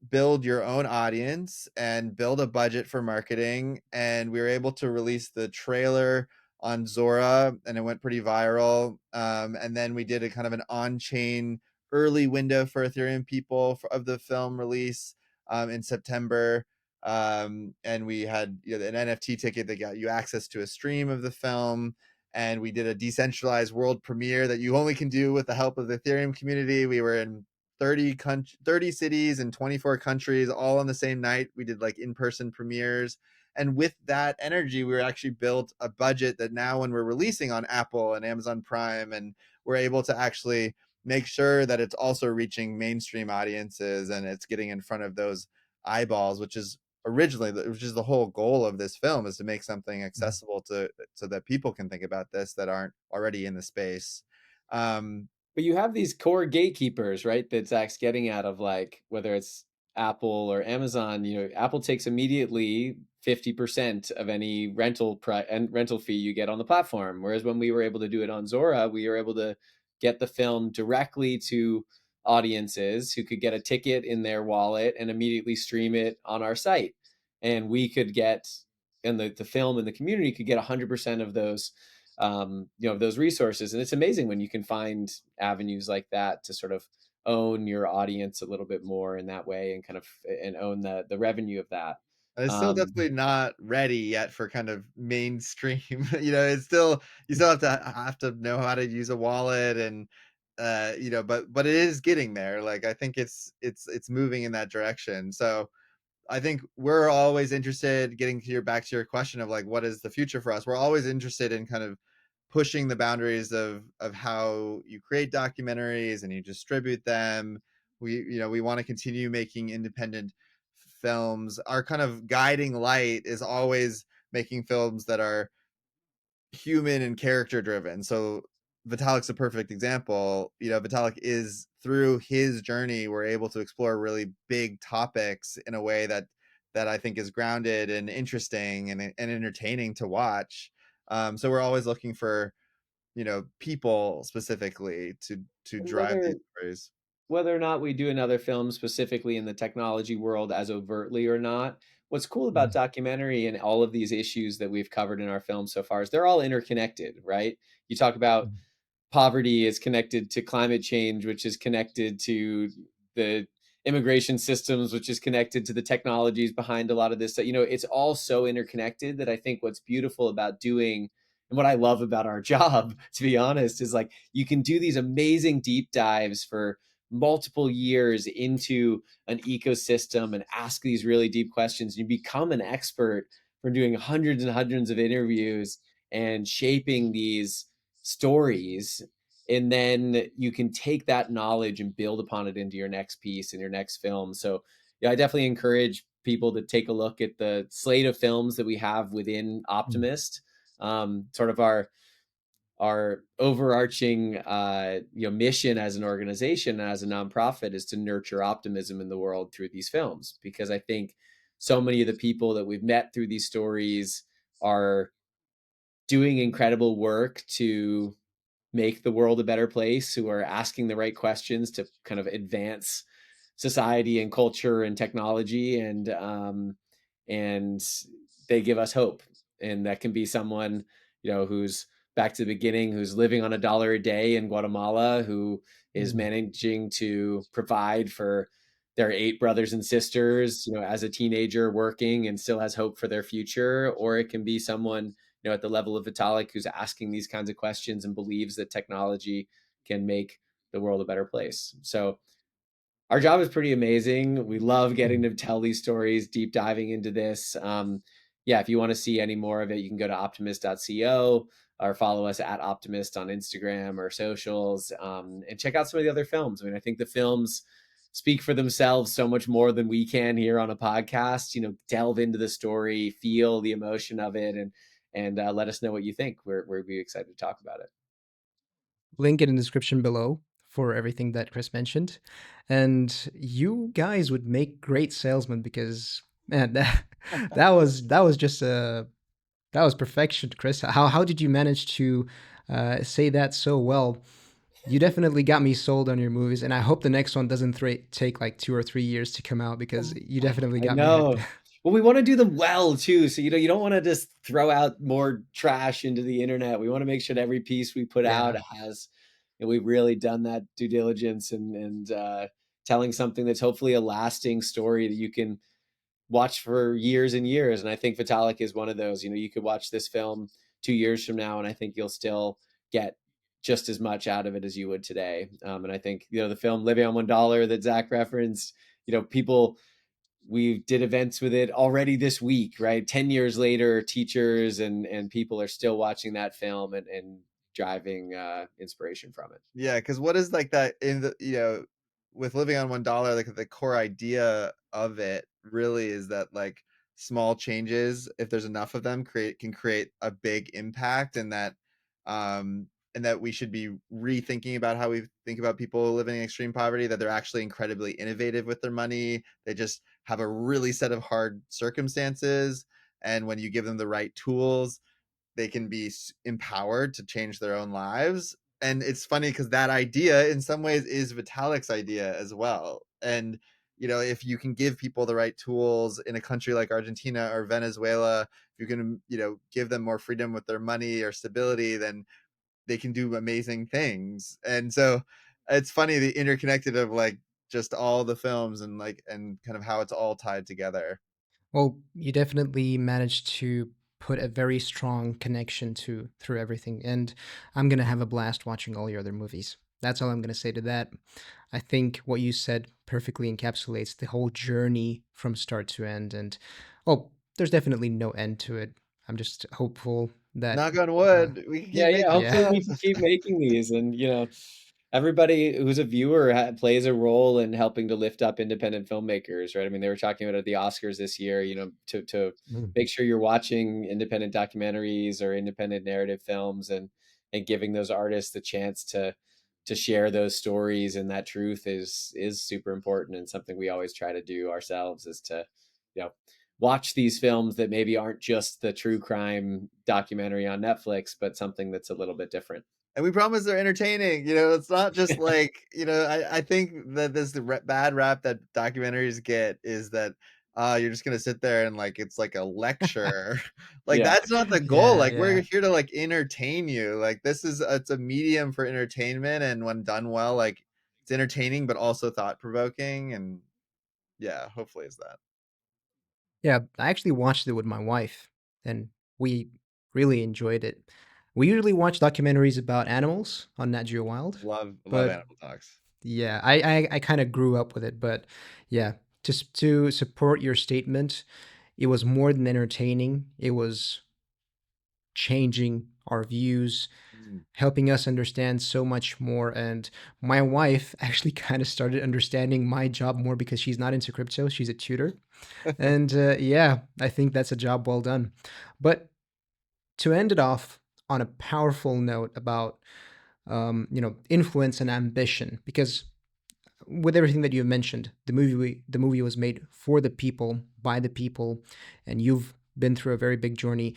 build your own audience and build a budget for marketing. And we were able to release the trailer on Zora, and it went pretty viral. And then we did a kind of an on-chain early window for Ethereum people of the film release, in September. And we had an NFT ticket that got you access to a stream of the film. And we did a decentralized world premiere that you only can do with the help of the Ethereum community. We were in 30 cities and 24 countries all on the same night. We did like in-person premieres. And with that energy, we were actually built a budget that now when we're releasing on Apple and Amazon Prime, and we're able to actually make sure that it's also reaching mainstream audiences and it's getting in front of those eyeballs, which is the whole goal of this film, is to make something Mhm. accessible to so that people can think about this that aren't already in the space. um But you have these core gatekeepers, right? That Zach's getting out of, like, whether it's Apple or Amazon. Apple takes immediately 50% of any rental fee you get on the platform. Whereas when we were able to do it on Zora, we were able to get the film directly to audiences who could get a ticket in their wallet and immediately stream it on our site. And we could get, and the film and the community could get 100% of those resources. And it's amazing when you can find avenues like that to sort of own your audience a little bit more in that way, and kind of and own the revenue of that. It's still um definitely not ready yet for kind of mainstream. It's still, you still have to know how to use a wallet, and but it is getting there. Like I think it's moving in that direction. So I think we're always interested, getting to back to your question of like what is the future for us. We're always interested in kind of pushing the boundaries of how you create documentaries and you distribute them. We want to continue making independent films. Our kind of guiding light is always making films that are human and character driven. So Vitalik's a perfect example. Vitalik is, through his journey, we're able to explore really big topics in a way that I think is grounded and interesting and entertaining to watch. So we're always looking for people specifically to and drive these whether stories. whether or not we do another film specifically in the technology world as overtly or not, what's cool about Mhm. documentary and all of these issues that we've covered in our film so far is they're all interconnected, right? You talk about Mhm. poverty is connected to climate change, which is connected to the immigration systems, which is connected to the technologies behind a lot of this. It's all so interconnected that I think what's beautiful about doing And what I love about our job, to be honest, is like you can do these amazing deep dives for multiple years into an ecosystem and ask these really deep questions. You become an expert from doing hundreds and hundreds of interviews and shaping these stories. And then you can take that knowledge and build upon it into your next piece and your next film. So yeah, I definitely encourage people to take a look at the slate of films that we have within Mm. Optimist. Sort of our overarching mission as an organization and as a nonprofit is to nurture optimism in the world through these films, because I think so many of the people that we've met through these stories are doing incredible work to make the world a better place, who are asking the right questions to kind of advance society and culture and technology, and they give us hope. And that can be someone, who's back to the beginning, who's living on $1 a day in Guatemala, who is Mm. managing to provide for their 8 brothers and sisters, as a teenager working and still has hope for their future. Or it can be someone, at the level of Vitalik, who's asking these kinds of questions and believes that technology can make the world a better place. So our job is pretty amazing. We love getting Mm. to tell these stories, deep diving into this. Yeah, if you want to see any more of it, you can go to optimist.co or follow us at Optimist on Instagram or socials, and check out some of the other films. I mean, I think the films speak for themselves so much more than we can here on a podcast. Delve into the story, feel the emotion of it, and let us know what you think. We're be excited to talk about it. Link in the description below for everything that Chris mentioned. And you guys would make great salesmen because man, that was just that was perfection, Chris. How did you manage to say that so well? You definitely got me sold on your movies, and I hope the next one doesn't take like 2 or 3 years to come out because you definitely I got me hyped. know. Well, we want to do them well too. So, you don't want to just throw out more trash into the internet. We want to make sure that every piece we put out Yeah. has, we've really done that due diligence, and telling something that's hopefully a lasting story that you can watch for years and years. And I think Vitalik is one of those. You could watch this film 2 years from now, and I think you'll still get just as much out of it as you would today. And I think, the film Living on $1 that Zach referenced, people, we did events with it already this week, right? 10 years later, teachers and people are still watching that film and driving inspiration from it. Yeah, because what is like that in the with living on $1, like the core idea of it really is that like small changes, if there's enough of them, can create a big impact, um and that we should be rethinking about how we think about people living in extreme poverty, that they're actually incredibly innovative with their money. They just have a really set of hard circumstances, and when you give them the right tools, they can be empowered to change their own lives. And it's funny because that idea in some ways is Vitalik's idea as well. And if you can give people the right tools in a country like Argentina or Venezuela, if you can give them more freedom with their money or stability, then they can do amazing things. And so it's funny, the interconnected of like just all the films, and kind of how it's all tied together. Well, you definitely managed to put a very strong connection to through everything, and I'm gonna have a blast watching all your other movies. That's all I'm gonna say to that. I think what you said perfectly encapsulates the whole journey from start to end, and well, there's definitely no end to it. I'm just hopeful that, Knock on uh, wood, we can Yeah, keep yeah. making yeah. Hopefully, we films. can keep making these, and everybody who's a viewer plays a role in helping to lift up independent filmmakers, right? I mean, they were talking about at the Oscars this year, to Mm. make sure you're watching independent documentaries or independent narrative films, and giving those artists the chance to share those stories, and that truth is super important, and something we always try to do ourselves is to, you know watch these films that maybe aren't just the true crime documentary on Netflix, but something that's a little bit different. And we promise they're entertaining. It's not just like, I think that bad rap that documentaries get is that you're just gonna sit there and like it's like a lecture. Like Yeah. that's not the goal. Yeah, Like we're yeah. here to like entertain you. Like it's a medium for entertainment, and when done well, like it's entertaining but also thought provoking. And yeah, hopefully it's that. Yeah, I actually watched it with my wife, and we really enjoyed it. We usually watch documentaries about animals on Nat Geo Wild, Love but animal talks. yeah, I kind of grew up with it. But yeah, just to support your statement, it was more than entertaining. It was changing our views, Mm. helping us understand so much more. And my wife actually kind of started understanding my job more because she's not into crypto. She's a tutor. And yeah, I think that's a job well done. But to end it off on a powerful note about influence and ambition, because with everything that you mentioned, the movie was made for the people, by the people, and you've been through a very big journey.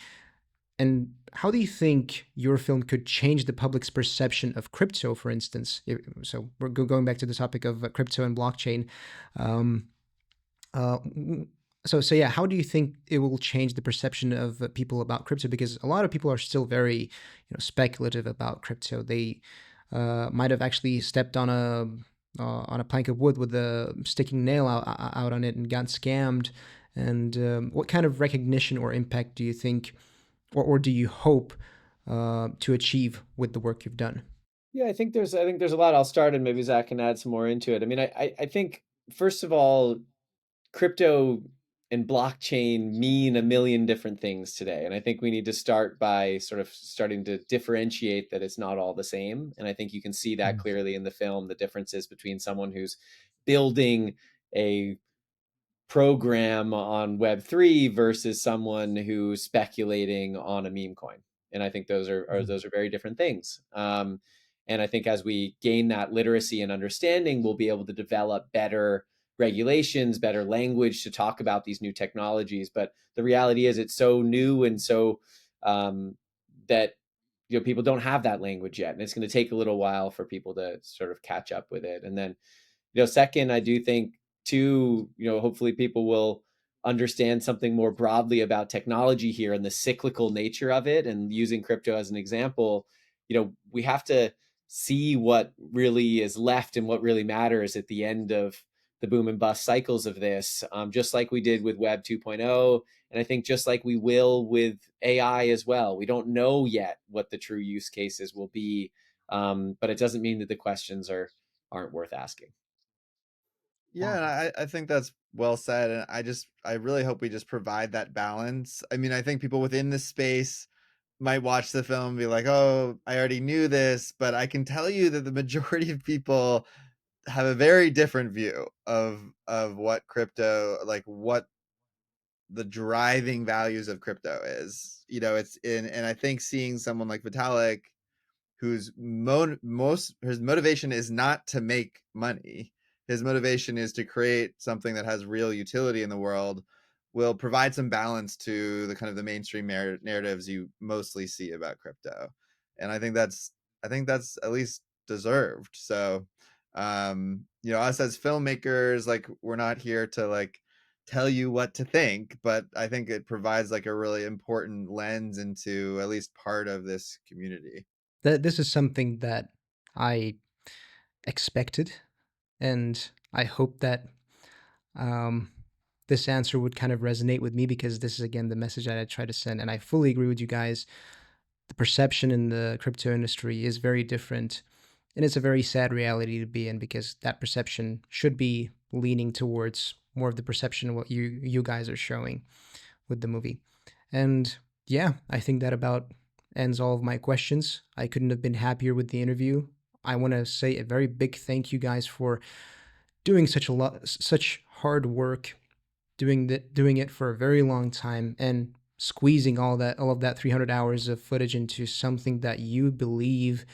And how do you think your film could change the public's perception of crypto, for instance? So we're going back to the topic of crypto and blockchain. Um, uh, so yeah, how do you think it will change the perception of people about crypto? Because a lot of people are still very, speculative about crypto. They might have actually stepped on a plank of wood with a sticking nail out on it and got scammed. And what kind of recognition or impact do you think, or do you hope to achieve with the work you've done? Yeah, I think there's a lot. I'll start and maybe Zach can add some more into it. I mean, I think first of all, crypto and blockchain mean a million different things today. And I think we need to start by sort of starting to differentiate that it's not all the same. And I think you can see that Mm. clearly in the film, the differences between someone who's building a program on Web3 versus someone who's speculating on a meme coin. And I think those are very different things. And I think as we gain that literacy and understanding, we'll be able to develop better regulations, better language to talk about these new technologies. But the reality is, it's so new and so that people don't have that language yet, and it's going to take a little while for people to sort of catch up with it. And then second, I do think too, hopefully people will understand something more broadly about technology here and the cyclical nature of it. And using crypto as an example, we have to see what really is left and what really matters at the end of the boom and bust cycles of this, just like we did with Web 2.0. And I think just like we will with AI as well. We don't know yet what the true use cases will be, but it doesn't mean that the questions aren't worth asking. Yeah, and I think that's well said. And I really hope we just provide that balance. I mean, I think people within this space might watch the film and be like, oh, I already knew this, but I can tell you that the majority of people have a very different view of what crypto, like what the driving values of crypto is. It's in, and I think seeing someone like Vitalik, whose his motivation is not to make money. His motivation is to create something that has real utility in the world, will provide some balance to the kind of the mainstream narratives you mostly see about crypto. And I think that's at least deserved. So us as filmmakers, like, we're not here to like tell you what to think, but I think it provides like a really important lens into at least part of this community. That this is something that I expected, and I hope that um, this answer would kind of resonate with me because this is again the message that I try to send, and I fully agree with you guys. The perception in the crypto industry is very different, and it's a very sad reality to be in because that perception should be leaning towards more of the perception of what you guys are showing with the movie. And yeah, I think that about ends all of my questions. I couldn't have been happier with the interview. I want to say a very big thank you guys for doing such hard work, doing it for a very long time, and squeezing all of that 300 hours of footage into something that you believe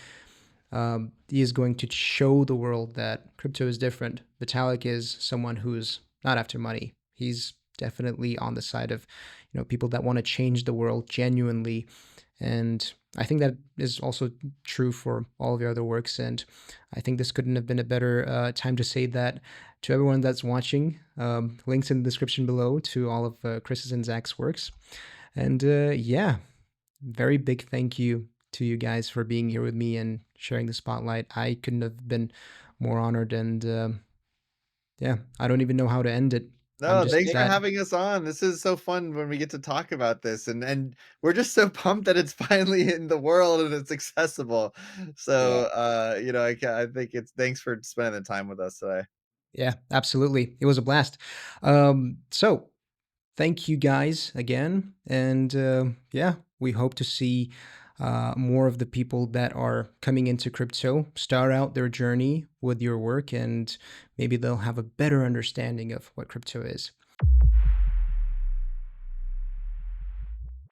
is going to show the world that crypto is different. Vitalik is someone who's not after money. He's definitely on the side of people that want to change the world genuinely. And I think that is also true for all of your other works. And I think this couldn't have been a better time to say that to everyone that's watching. Links in the description below to all of Chris's and Zach's works. And yeah, very big thank you to you guys for being here with me and sharing the spotlight. I couldn't have been more honored. And yeah, I don't even know how to end it. I'm No, just thanks for that. having us on. This is so fun when we get to talk about this, and we're just so pumped that it's finally in the world and it's accessible. Yeah. So, I think it's thanks for spending the time with us today. Yeah, absolutely. It was a blast. So thank you guys again. And yeah, we hope to see more of the people that are coming into crypto start out their journey with your work, and maybe they'll have a better understanding of what crypto is.